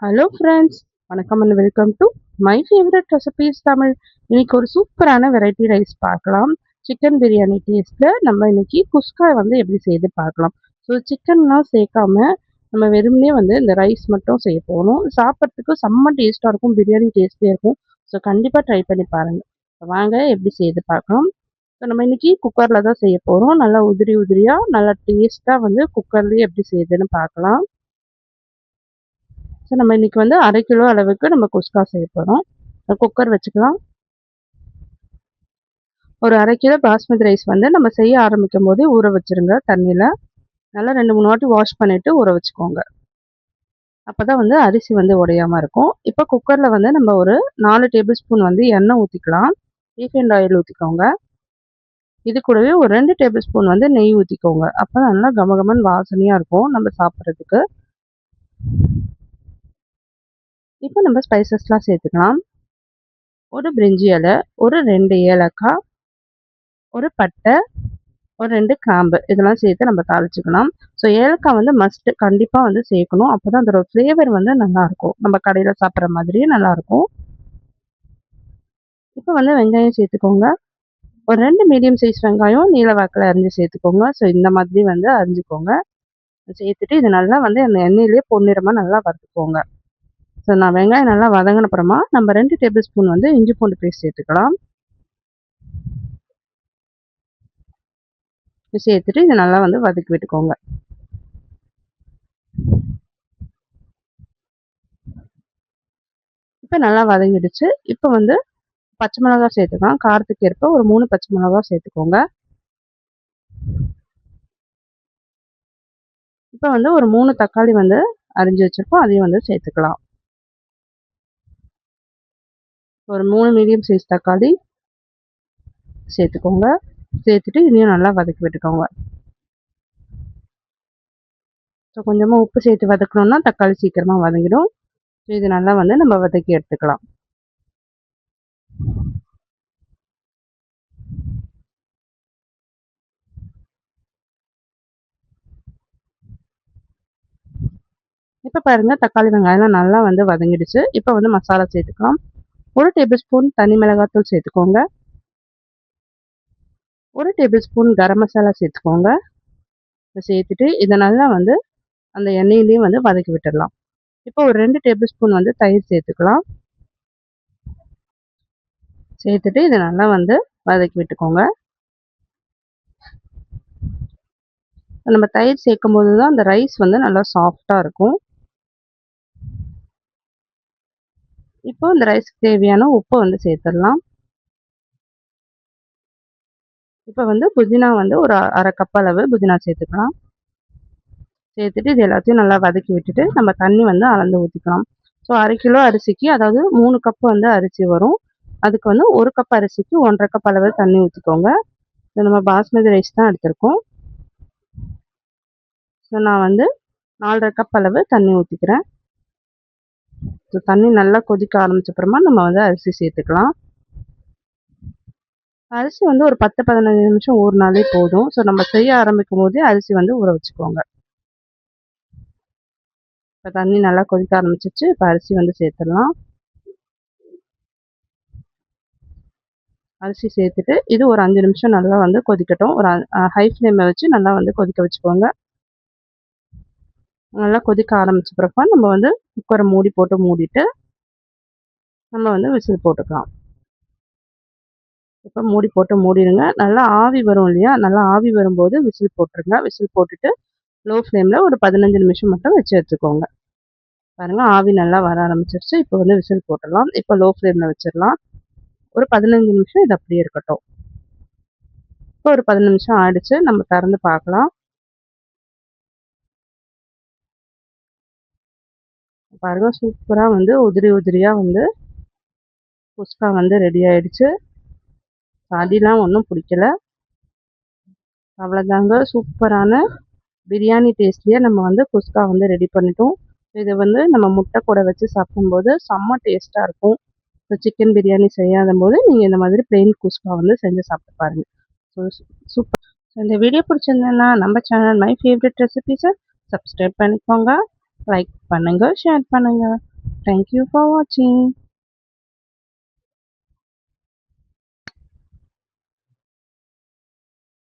Hello friends, வணக்கம் and welcome to my favourite recipes Tamil. இன்னைக்கு ஒரு சூப்பரான வெரைட்டி ரைஸ் பார்க்கலாம். சிக்கன் பிரியாணி டேஸ்ட்டில் நம்ம இன்னைக்கு குஸ்கா வந்து எப்படி செய்து பார்க்கலாம். ஸோ சிக்கன்லாம் சேர்க்காம நம்ம வெறுமனே வந்து இந்த ரைஸ் மட்டும் செய்ய போகணும். சாப்பிட்றதுக்கு செம்ம டேஸ்ட்டாக இருக்கும், பிரியாணி டேஸ்ட்டே இருக்கும். ஸோ கண்டிப்பாக ட்ரை பண்ணி பாருங்கள். வாங்க எப்படி செய்து பார்க்கலாம். ஸோ நம்ம இன்னைக்கு குக்கரில் தான் செய்ய போகிறோம். நல்லா உதிரி உதிரியாக நல்லா டேஸ்ட்டாக வந்து குக்கர்லேயே எப்படி செய்யுதுன்னு பார்க்கலாம். ஸோ நம்ம இன்னைக்கு வந்து 1/2 கிலோ அளவுக்கு நம்ம குஸ்கா செய்ய போகிறோம். குக்கர் வச்சுக்கலாம். ஒரு 1/2 கிலோ பாஸ்மதி ரைஸ் வந்து நம்ம செய்ய ஆரம்பிக்கும் போதே ஊற வச்சுருங்க தண்ணியில். நல்லா 2-3 வாட்டி வாஷ் பண்ணிவிட்டு ஊற வச்சுக்கோங்க. அப்போ தான் வந்து அரிசி வந்து உடையாமல் இருக்கும். இப்போ குக்கரில் வந்து நம்ம ஒரு 4 டேபிள் ஸ்பூன் வந்து எண்ணெய் ஊற்றிக்கலாம். ரீஃபைண்ட் ஆயில் ஊற்றிக்கோங்க. இது கூடவே ஒரு 2 டேபிள் ஸ்பூன் வந்து நெய் ஊற்றிக்கோங்க. அப்போ நல்லா கமகமன் வாசனையாக இருக்கும் நம்ம சாப்பிட்றதுக்கு. இப்போ நம்ம ஸ்பைசஸ்லாம் சேர்த்துக்கலாம். ஒரு பிரிஞ்சி இலை, ஒரு 2 ஏலக்காய், ஒரு பட்டை, ஒரு 2 கிராம்பு இதெல்லாம் சேர்த்து நம்ம தாளிச்சுக்கலாம். ஸோ ஏலக்காய் வந்து மஸ்ட்டு கண்டிப்பாக வந்து சேர்க்கணும். அப்போ தான் அதோட ஃப்ளேவர் வந்து நல்லாயிருக்கும். நம்ம கடையில் சாப்பிட்ற மாதிரியே நல்லாயிருக்கும். இப்போ வந்து வெங்காயம் சேர்த்துக்கோங்க. ஒரு 2 மீடியம் சைஸ் வெங்காயம் நீல வாக்கில் அரிஞ்சு சேர்த்துக்கோங்க. ஸோ இந்த மாதிரி வந்து அரிஞ்சுக்கோங்க. சேர்த்துட்டு இது நல்லா வந்து அந்த எண்ணெயிலேயே பொன்னிறமாக நல்லா வறுத்துக்கோங்க. ஸோ நான் வெங்காயம் நல்லா வதங்கின அப்புறமா நம்ம 2 டேபிள் ஸ்பூன் வந்து இஞ்சி பூண்டு பேஸ்ட் சேர்த்துக்கலாம். சேர்த்துட்டு இதை நல்லா வந்து வதக்கி விட்டுக்கோங்க. இப்போ நல்லா வதங்கிடுச்சு. இப்போ வந்து பச்சை மிளகா சேர்த்துக்கலாம். காரத்துக்கு ஏற்ப ஒரு 3 பச்சை மிளகா சேர்த்துக்கோங்க. இப்போ வந்து ஒரு 3 தக்காளி வந்து அரிஞ்சு வச்சிருக்கோம். அதையும் வந்து சேர்த்துக்கலாம். ஒரு 3 மீடியம் சைஸ் தக்காளி சேர்த்துக்கோங்க. சேர்த்துட்டு இதையும் நல்லா வதக்கி விட்டுக்கோங்க. ஸோ கொஞ்சமாக உப்பு சேர்த்து வதக்கணும்னா தக்காளி சீக்கிரமாக வதங்கிடும். ஸோ இது நல்லா வந்து நம்ம வதக்கி எடுத்துக்கலாம். இப்போ பாருங்கள் தக்காளி வெங்காயம்லாம் நல்லா வந்து வதங்கிடுச்சு. இப்போ வந்து மசாலா சேர்த்துக்கலாம். 1 டேபிள் ஸ்பூன் தனி மிளகாத்தூள் சேர்த்துக்கோங்க. 1 டேபிள் ஸ்பூன் கரம் மசாலா சேர்த்துக்கோங்க. சேர்த்துட்டு இதை நல்லா வந்து அந்த எண்ணெயிலையும் வந்து வதக்கி விட்டுடலாம். இப்போ ஒரு 2 டேபிள் ஸ்பூன் வந்து தயிர் சேர்த்துக்கலாம். சேர்த்துட்டு இதை நல்லா வந்து வதக்கி விட்டுக்கோங்க. நம்ம தயிர் சேர்க்கும் போது தான் அந்த ரைஸ் வந்து நல்லா சாஃப்டாக இருக்கும். இப்போ இந்த ரைஸ்க்கு தேவையான உப்பு வந்து சேர்த்துடலாம். இப்போ வந்து புதினா வந்து ஒரு 1/2 கப் அளவு புதினா சேர்த்துக்கலாம். சேர்த்துட்டு இது எல்லாத்தையும் நல்லா வதக்கி விட்டுட்டு நம்ம தண்ணி வந்து அளந்து ஊற்றிக்கலாம். ஸோ 1/2 கிலோ அரிசிக்கு அதாவது 3 கப் வந்து அரிசி வரும். அதுக்கு வந்து 1 கப் அரிசிக்கு 1/2 கப் அளவு தண்ணி ஊற்றிக்கோங்க. இது நம்ம பாஸ்மதி ரைஸ் தான் எடுத்திருக்கோம். ஸோ நான் வந்து 4/2 கப் அளவு தண்ணி ஊற்றிக்கிறேன். ஸோ தண்ணி நல்லா கொதிக்க ஆரம்பிச்ச அப்புறமா நம்ம வந்து அரிசி சேர்த்துக்கலாம். அரிசி வந்து ஒரு 10-15 நிமிஷம் ஊறினாலே போதும். ஸோ நம்ம செய்ய ஆரம்பிக்கும் போதே அரிசி வந்து ஊற வச்சுக்கோங்க. இப்போ தண்ணி நல்லா கொதிக்க ஆரம்பிச்சிச்சு. இப்போ அரிசி வந்து சேர்த்துடலாம். அரிசி சேர்த்துட்டு இது ஒரு 5 நிமிஷம் நல்லா வந்து கொதிக்கட்டும். ஒரு ஹை ஃப்ளேமில் வச்சு நல்லா வந்து கொதிக்க வச்சுக்கோங்க. நல்லா கொதிக்க ஆரம்பிச்ச பிறகு நம்ம வந்து குக்கரை மூடி போட்டு மூடிட்டு நம்ம வந்து விசில் போட்டுக்கலாம். இப்போ மூடி போட்டு மூடிடுங்க. நல்லா ஆவி வரும் இல்லையா? நல்லா ஆவி வரும்போது விசில் போட்டுருங்க. விசில் போட்டுட்டு லோ ஃப்ளேமில் ஒரு 15 நிமிஷம் மட்டும் வச்சு எடுத்துக்கோங்க. பாருங்கள் ஆவி நல்லா வர ஆரம்பிச்சிருச்சு. இப்போ வந்து விசில் போட்டுடலாம். இப்போ லோ ஃப்ளேமில் வச்சிடலாம். ஒரு 15 நிமிஷம் இது அப்படியே இருக்கட்டும். இப்போ ஒரு 15 நிமிஷம் ஆயிடுச்சு. நம்ம திறந்து பார்க்கலாம். பாருங்க சூப்பராக வந்து உதிரி உதிரியாக வந்து குஸ்கா வந்து ரெடி ஆயிடுச்சு. அடிலாம் ஒன்றும் பிடிக்கல. அவ்வளோதாங்க, சூப்பரான பிரியாணி டேஸ்ட்லேயே நம்ம வந்து குஸ்கா வந்து ரெடி பண்ணிட்டோம். இதை வந்து நம்ம முட்டை கூட வச்சு சாப்பிடும்போது செம்ம டேஸ்ட்டாக இருக்கும். ஸோ சிக்கன் பிரியாணி செய்யாத போது நீங்கள் இந்த மாதிரி பிளெயின் குஸ்கா வந்து செஞ்சு சாப்பிட்டு பாருங்கள். So super. இந்த வீடியோ பிடிச்சிருந்தேன்னா நம்ம சேனல் மை ஃபேவரட் ரெசிபீஸை சப்ஸ்கிரைப் பண்ணிக்கோங்க. லைக் பண்ணுங்க, ஷேர் பண்ணுங்க. தேங்க் யூ ஃபார் வாட்சிங்.